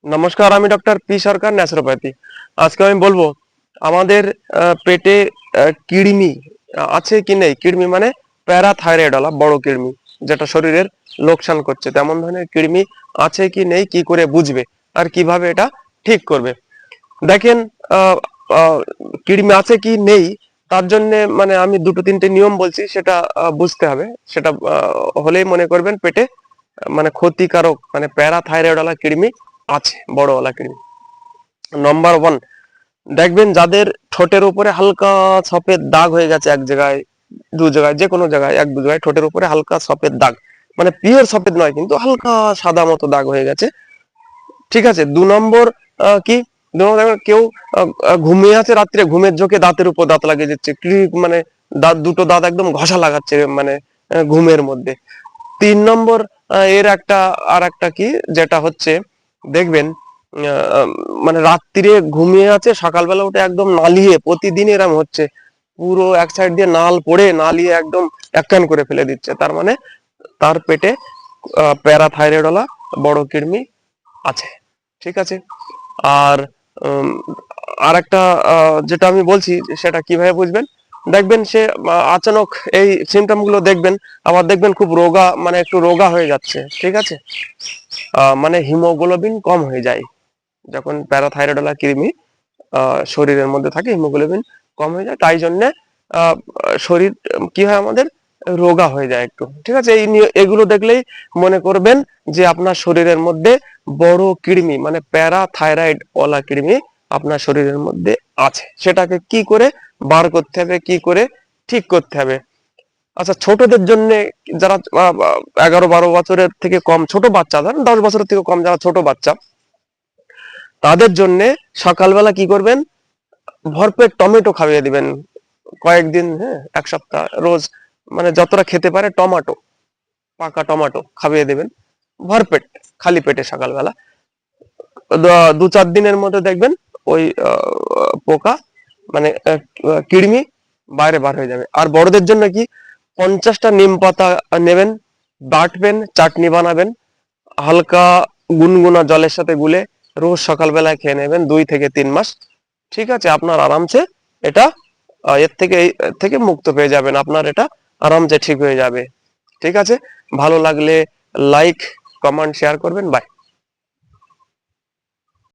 নমস্কার, আমি doctor P সরকার, naturopathy. আজকে আমি বলবো আমাদের পেটে কৃমি আছে কি নেই। কৃমি মানে প্যারাথাইরয়েড ওলা বড় কৃমি, যেটা শরীরের লোকসান করছে, তেমন ধরনের কৃমি আছে কি নেই, কি করে বুঝবে আর কিভাবে এটা ঠিক করবে। দেখেন, আহ, আহ, কৃমি আছে কি নেই তার জন্য মানে আমি দুটো তিনটে নিয়ম বলছি, সেটা বুঝতে হবে। সেটা হলেই মনে করবেন পেটে মানে ক্ষতিকারক মানে প্যারাথাইরয়েড ওলা কৃমি আছে, বড়ওয়ালা কৃমি। নাম্বার ওয়ান, দেখবেন যাদের ঠোঁটের উপরে হালকা সফেদ দাগ হয়ে গেছে, এক জায়গায় দু জায়গায়, যে কোনো জায়গায় এক দু জায়গায় ঠোঁটের উপরে হালকা সফেদ দাগ, মানে পিওর সফেদ নয় কিন্তু হালকা সাদা মতো দাগ হয়ে গেছে। ঠিক আছে। দু নম্বর, কি, দু নম্বর দেখবেন কেউ ঘুমিয়ে আছে, রাত্রে ঘুমের ঝোঁকে দাঁতের উপর দাঁত লাগিয়ে দিচ্ছে, কি মানে দাঁত দুটো দাঁত একদম ঘষা লাগাচ্ছে মানে ঘুমের মধ্যে। তিন নম্বর, এর একটা আর একটা কি, যেটা হচ্ছে দেখবেন মানে রাত্রিরে ঘুমিয়ে আছে, সকালবেলা উঠে একদম নালিয়ে, প্রতিদিন এরম হচ্ছে, পুরো এক সাইড দিয়ে নাল পড়ে নালিয়ে একদম একখান করে ফেলে দিচ্ছে, তার মানে তার পেটে প্যারাথাইরয়েড ওলা বড় কৃমি আছে। ঠিক আছে। আর উম, আর একটা যেটা আমি বলছি, সেটা কিভাবে বুঝবেন। দেখবেন সে আচানক এই সিমটম গুলো দেখবেন, আবার দেখবেন খুব রোগা, মানে একটু রোগা হয়ে যাচ্ছে। ঠিক আছে। মানে হিমোগ্লোবিন কম হয়ে যায় যখন প্যারাথাইরয়েড কৃমি শরীরের মধ্যে থাকে, হিমোগ্লোবিন কম হয়ে যায়, তাই জন্য শরীর কি হয় আমাদের, রোগা হয়ে যায় একটু। ঠিক আছে। এগুলো দেখলেই মনে করবেন যে আপনার শরীরের মধ্যে বড় কৃমি মানে প্যারাথাইরয়েড ওলা কৃমি আপনার শরীরের মধ্যে আছে। সেটাকে কি করে বার করতে হবে, কি করে ঠিক করতে হবে। আচ্ছা, ছোটদের জন্য, যারা 11-12 বছরের থেকে কম, ছোট বাচ্চা, ধরেন 10 বছরের থেকে কম যারা ছোট বাচ্চা, তাদের জন্য সকালবেলা কি করবেন, ভরপেট টমেটো খাইয়ে দিবেন কয়েকদিন, হ্যাঁ, এক সপ্তাহ রোজ, মানে যতটা খেতে পারে টমেটো, পাকা টমেটো খাইয়ে দেবেন ভরপেট, খালি পেটে সকালবেলা। 2-4 দিনের মধ্যে দেখবেন ওই পোকা মানে কৃমি বাইরে বার হয়ে যাবে। আর বড়দের জন্য কি, 50টা নিম পাতা নেবেন, বাটবেন, চাটনি বানাবেন, হালকা গুনগুনা জলের সাথে গুলে রোজ সকালবেলায় খেয়ে নেবেন 2 থেকে 3 মাস। ঠিক আছে। আপনার আরামসে এটা এর থেকে মুক্ত পেয়ে যাবেন, আপনার এটা আরামসে ঠিক হয়ে যাবে। ঠিক আছে। ভালো লাগলে লাইক, কমেন্ট, শেয়ার করবেন। বাই।